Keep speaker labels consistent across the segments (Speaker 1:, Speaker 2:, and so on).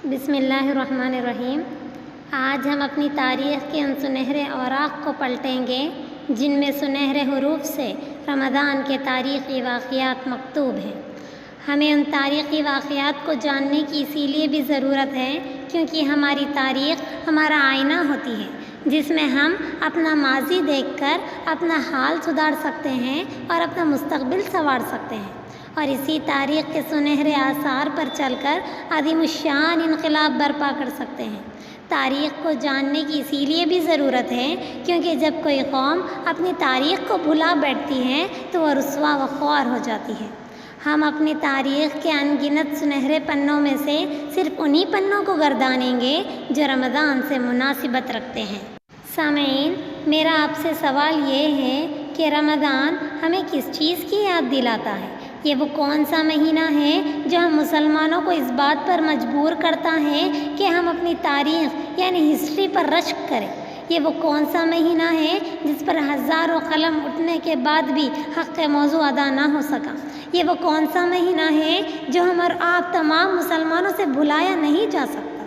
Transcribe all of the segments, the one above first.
Speaker 1: بسم اللہ الرحمن الرحیم۔ آج ہم اپنی تاریخ کے ان سنہرے اوراق کو پلٹیں گے جن میں سنہرے حروف سے رمضان کے تاریخی واقعات مکتوب ہیں۔ ہمیں ان تاریخی واقعات کو جاننے کی اسی لیے بھی ضرورت ہے کیونکہ ہماری تاریخ ہمارا آئینہ ہوتی ہے جس میں ہم اپنا ماضی دیکھ کر اپنا حال سدھار سکتے ہیں اور اپنا مستقبل سنوار سکتے ہیں، اور اسی تاریخ کے سنہرے آثار پر چل کر عظیم الشان انقلاب برپا کر سکتے ہیں۔ تاریخ کو جاننے کی اسی لیے بھی ضرورت ہے کیونکہ جب کوئی قوم اپنی تاریخ کو بھلا بیٹھتی ہے تو وہ رسوا و خوار ہو جاتی ہے۔ ہم اپنی تاریخ کے ان گنت سنہرے پنوں میں سے صرف انہی پنوں کو گردانیں گے جو رمضان سے مناسبت رکھتے ہیں۔ سامعین، میرا آپ سے سوال یہ ہے کہ رمضان ہمیں کس چیز کی یاد دلاتا ہے؟ یہ وہ کون سا مہینہ ہے جو ہم مسلمانوں کو اس بات پر مجبور کرتا ہے کہ ہم اپنی تاریخ یعنی ہسٹری پر رشک کریں؟ یہ وہ کون سا مہینہ ہے جس پر ہزاروں قلم اٹھنے کے بعد بھی حق موضوع ادا نہ ہو سکا؟ یہ وہ کون سا مہینہ ہے جو ہم اور آپ تمام مسلمانوں سے بھلایا نہیں جا سکتا؟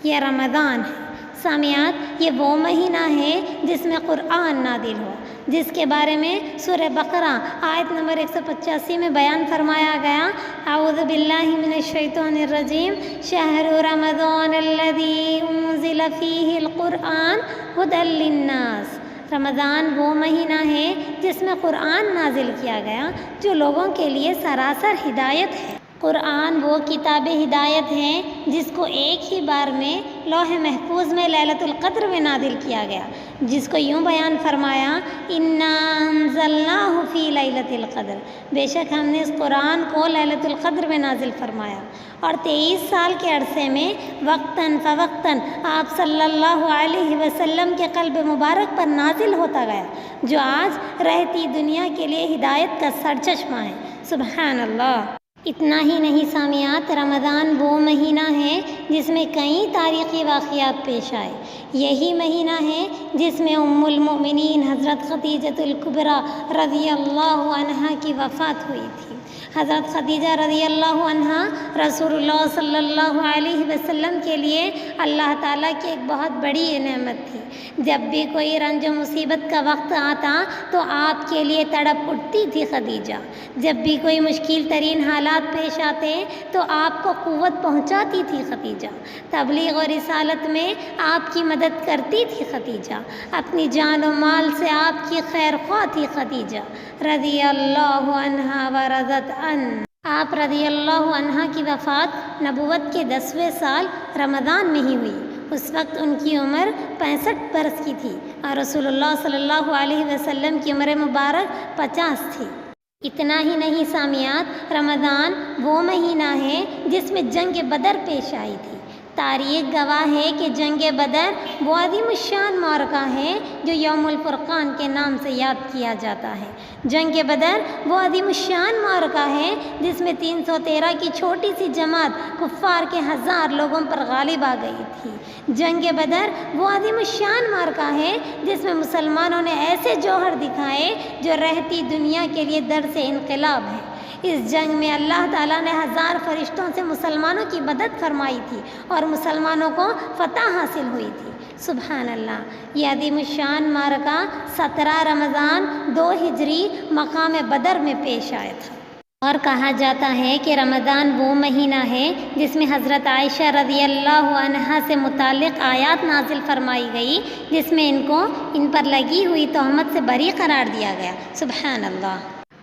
Speaker 1: یہ رمضان ہے۔ سامعات، یہ وہ مہینہ ہے جس میں قرآن نازل ہوا، جس کے بارے میں سورہ بقرہ آیت نمبر 185 میں بیان فرمایا گیا، اعوذ باللہ من الشیطان الرجیم، شہر رمضان الذی انزل فیہ القرآن ھدی للناس۔ رمضان وہ مہینہ ہے جس میں قرآن نازل کیا گیا جو لوگوں کے لیے سراسر ہدایت ہے۔ قرآن وہ کتاب ہدایت ہے جس کو ایک ہی بار میں لوح محفوظ میں لیلۃ القدر میں نازل کیا گیا، جس کو یوں بیان فرمایا، انا انزلناہ فی لیلۃ القدر، بے شک ہم نے اس قرآن کو لیلۃ القدر میں نازل فرمایا۔ اور 23 سال کے عرصے میں وقتاً فوقتاً آپ صلی اللہ علیہ وسلم کے قلب مبارک پر نازل ہوتا گیا، جو آج رہتی دنیا کے لیے ہدایت کا سرچشمہ ہے۔ سبحان اللہ۔ اتنا ہی نہیں سامعات، رمضان وہ مہینہ ہے جس میں کئی تاریخی واقعات پیش آئے۔ یہی مہینہ ہے جس میں ام المؤمنین حضرت خدیجہ الکبریٰ رضی اللہ عنہا کی وفات ہوئی تھی۔ حضرت خدیجہ رضی اللہ عنہا رسول اللہ صلی اللہ علیہ وسلم کے لیے اللہ تعالیٰ کی ایک بہت بڑی نعمت تھی۔ جب بھی کوئی رنج و مصیبت کا وقت آتا تو آپ کے لیے تڑپ اٹھتی تھی خدیجہ۔ جب بھی کوئی مشکل ترین حالات پیش آتے تو آپ کو قوت پہنچاتی تھی خدیجہ۔ تبلیغ اور رسالت میں آپ کی مدد کرتی تھی خدیجہ۔ اپنی جان و مال سے آپ کی خیر خواہ تھی خدیجہ رضی اللہ عنہا ورضت عنہ۔ آپ رضی اللہ عنہا کی وفات نبوت کے 10ویں سال رمضان میں ہی ہوئی۔ اس وقت ان کی عمر 65 برس کی تھی اور رسول اللہ صلی اللہ علیہ وسلم کی عمر مبارک 50 تھی۔ اتنا ہی نہیں سامعات، رمضان وہ مہینہ ہے جس میں جنگ بدر پیش آئی تھی۔ تاریخ گواہ ہے کہ جنگ بدر وہ عظیم الشان معرکہ ہے جو یوم الفرقان کے نام سے یاد کیا جاتا ہے۔ جنگ بدر وہ عظیم الشان معرکہ ہے جس میں 313 کی چھوٹی سی جماعت کفار کے 1000 لوگوں پر غالب آ گئی تھی۔ جنگ بدر وہ عظیم الشان معرکہ ہے جس میں مسلمانوں نے ایسے جوہر دکھائے جو رہتی دنیا کے لیے درس انقلاب ہے۔ اس جنگ میں اللہ تعالیٰ نے 1000 فرشتوں سے مسلمانوں کی مدد فرمائی تھی اور مسلمانوں کو فتح حاصل ہوئی تھی۔ سبحان اللہ۔ یہ عظیم الشان معرکہ 17 رمضان 2 ہجری مقام بدر میں پیش آیا تھا۔ اور کہا جاتا ہے کہ رمضان وہ مہینہ ہے جس میں حضرت عائشہ رضی اللہ عنہا سے متعلق آیات نازل فرمائی گئی، جس میں ان پر لگی ہوئی تہمت سے بری قرار دیا گیا۔ سبحان اللہ۔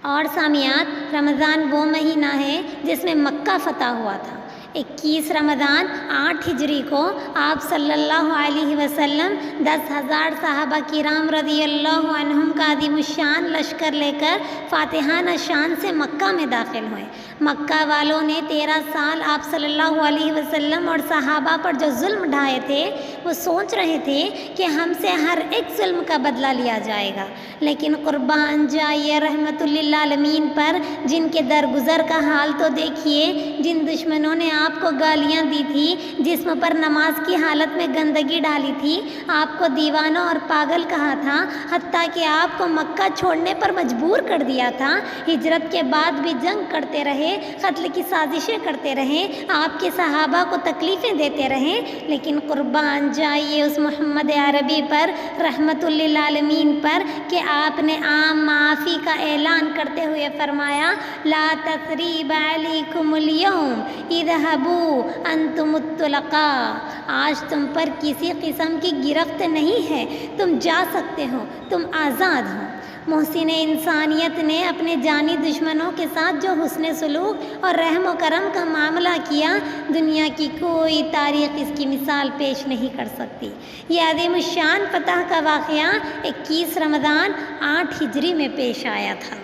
Speaker 1: اور سامعات، رمضان وہ مہینہ ہے جس میں مکہ فتح ہوا تھا۔ 21 رمضان 8 ہجری کو آپ صلی اللہ علیہ وسلم 10,000 صحابہ کرام رضی اللہ عنہم کا عظیم الشان لشکر لے کر فاتحانہ شان سے مکہ میں داخل ہوئے۔ مکہ والوں نے 13 سال آپ صلی اللہ علیہ وسلم اور صحابہ پر جو ظلم ڈھائے تھے، وہ سوچ رہے تھے کہ ہم سے ہر ایک ظلم کا بدلہ لیا جائے گا، لیکن قربان جائیے رحمت للعالمین پر، جن کے درگزر کا حال تو دیکھیے۔ جن دشمنوں نے آپ کو گالیاں دی تھی، جسم پر نماز کی حالت میں گندگی ڈالی تھی، آپ کو دیوانہ اور پاگل کہا تھا، حتیٰ کہ آپ کو مکہ چھوڑنے پر مجبور کر دیا تھا، ہجرت کے بعد بھی جنگ کرتے رہے، قتل کی سازشیں کرتے رہے، آپ کے صحابہ کو تکلیفیں دیتے رہے، لیکن قربان جائیے اس محمد عربی پر، رحمت للعالمین پر، کہ آپ نے عام معافی کا اعلان کرتے ہوئے فرمایا لا تثریب علیکم اليوم اذهبوا انتم الطلقاء، آج تم پر کسی قسم کی گرفت نہیں ہے، تم جا سکتے ہو، تم آزاد ہو۔ محسن انسانیت نے اپنے جانی دشمنوں کے ساتھ جو حسن سلوک اور رحم و کرم کا معاملہ کیا، دنیا کی کوئی تاریخ اس کی مثال پیش نہیں کر سکتی۔ یہ عظیم الشان فتح کا واقعہ 21 رمضان 8 ہجری میں پیش آیا تھا۔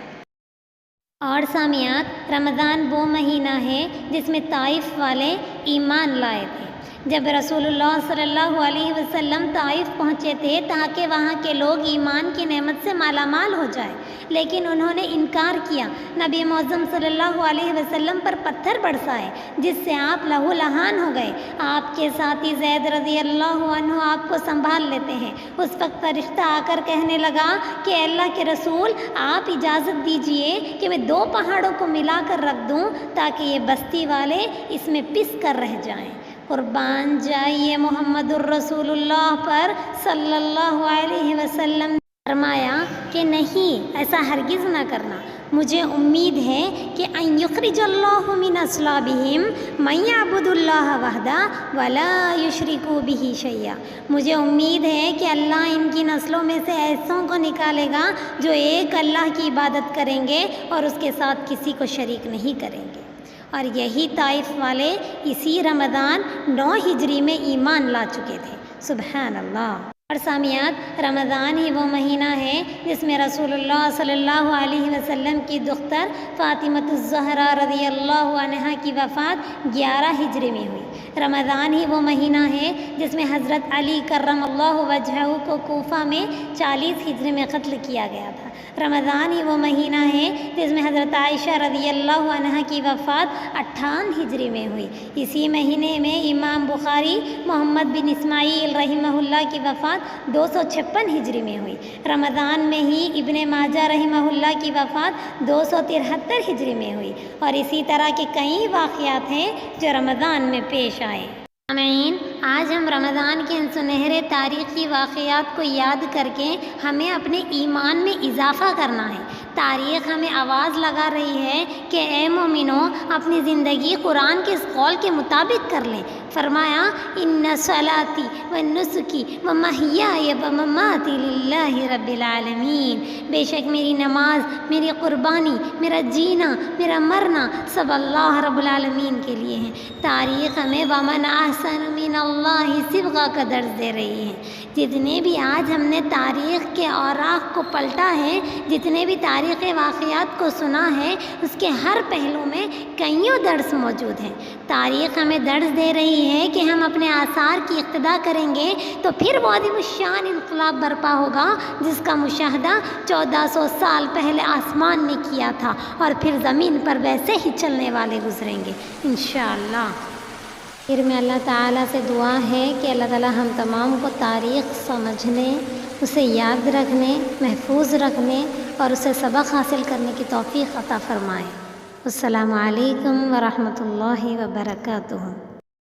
Speaker 1: اور سامعات، رمضان وہ مہینہ ہے جس میں طائف والے ایمان لائے تھے۔ جب رسول اللہ صلی اللہ علیہ وسلم طائف پہنچے تھے تاکہ وہاں کے لوگ ایمان کی نعمت سے مالا مال ہو جائے، لیکن انہوں نے انکار کیا، نبی معظم صلی اللہ علیہ وسلم پر پتھر برسائے، جس سے آپ لہو لہان ہو گئے۔ آپ کے ساتھی زید رضی اللہ عنہ آپ کو سنبھال لیتے ہیں۔ اس وقت فرشتہ آ کر کہنے لگا کہ اللہ کے رسول، آپ اجازت دیجئے کہ میں 2 پہاڑوں کو ملا کر رکھ دوں تاکہ یہ بستی والے اس میں پس کر رہ جائیں۔ قربان جائیے محمد الرسول اللہ پر صلی اللہ علیہ وسلم، فرمایا کہ نہیں، ایسا ہرگز نہ کرنا، مجھے امید ہے کہ ان یخرج اللہ من اصلابہم من یعبد اللہ وحدہ ولا یشرک بہ شیئا، مجھے امید ہے کہ اللہ ان کی نسلوں میں سے ایسوں کو نکالے گا جو ایک اللہ کی عبادت کریں گے اور اس کے ساتھ کسی کو شریک نہیں کریں گے۔ اور یہی طائف والے اسی رمضان 9 ہجری میں ایمان لا چکے تھے۔ سبحان اللہ۔ اور سامعات، رمضان ہی وہ مہینہ ہے جس میں رسول اللہ صلی اللہ علیہ وسلم کی دختر فاطمۃ الزہرا رضی اللہ عنہا کی وفات 11 ہجری میں ہوئی۔ رمضان ہی وہ مہینہ ہے جس میں حضرت علی کرم اللہ وجہہ کو کوفہ میں 40 ہجری میں قتل کیا گیا تھا۔ رمضان ہی وہ مہینہ ہے جس میں حضرت عائشہ رضی اللہ عنہا کی وفات 58 ہجری میں ہوئی۔ اسی مہینے میں امام بخاری محمد بن اسماعیل رحمہ اللہ کی وفات 256 ہجری میں ہوئی۔ رمضان میں ہی ابن ماجہ رحمہ اللہ کی وفات 273 ہجری میں ہوئی، اور اسی طرح کے کئی واقعات ہیں جو رمضان میں پیش آئے۔ سامعین، آج ہم رمضان کے ان سنہرے تاریخی واقعات کو یاد کر کے ہمیں اپنے ایمان میں اضافہ کرنا ہے۔ تاریخ ہمیں آواز لگا رہی ہے کہ اے مومنو، اپنی زندگی قرآن کے اس قول کے مطابق کر لیں۔ فرمایا ان صلاتی و نسکی و محیای و مماتی للہ رب العالمین، بے شک میری نماز، میری قربانی، میرا جینا، میرا مرنا سب اللہ رب العالمین کے لیے ہیں۔ تاریخ ہمیں ومن احسن من اللہ صبغہ کا درس دے رہی ہے۔ جتنے بھی آج ہم نے تاریخ کے اوراق کو پلٹا ہے، جتنے بھی تاریخی واقعات کو سنا ہے، اس کے ہر پہلو میں کئیوں درس موجود ہیں۔ تاریخ ہمیں درس دے رہی ہے کہ ہم اپنے آثار کی اقتدا کریں گے تو پھر وہ عظیم الشان انقلاب برپا ہوگا جس کا مشاہدہ 1400 سال پہلے آسمان نے کیا تھا، اور پھر زمین پر ویسے ہی چلنے والے گزریں گے انشاءاللہ۔ پھر میں اللہ تعالیٰ سے دعا ہے کہ اللہ تعالیٰ ہم تمام کو تاریخ سمجھنے، اسے یاد رکھنے، محفوظ رکھنے اور اسے سبق حاصل کرنے کی توفیق عطا فرمائے۔ السلام علیکم ورحمۃ اللہ وبرکاتہ۔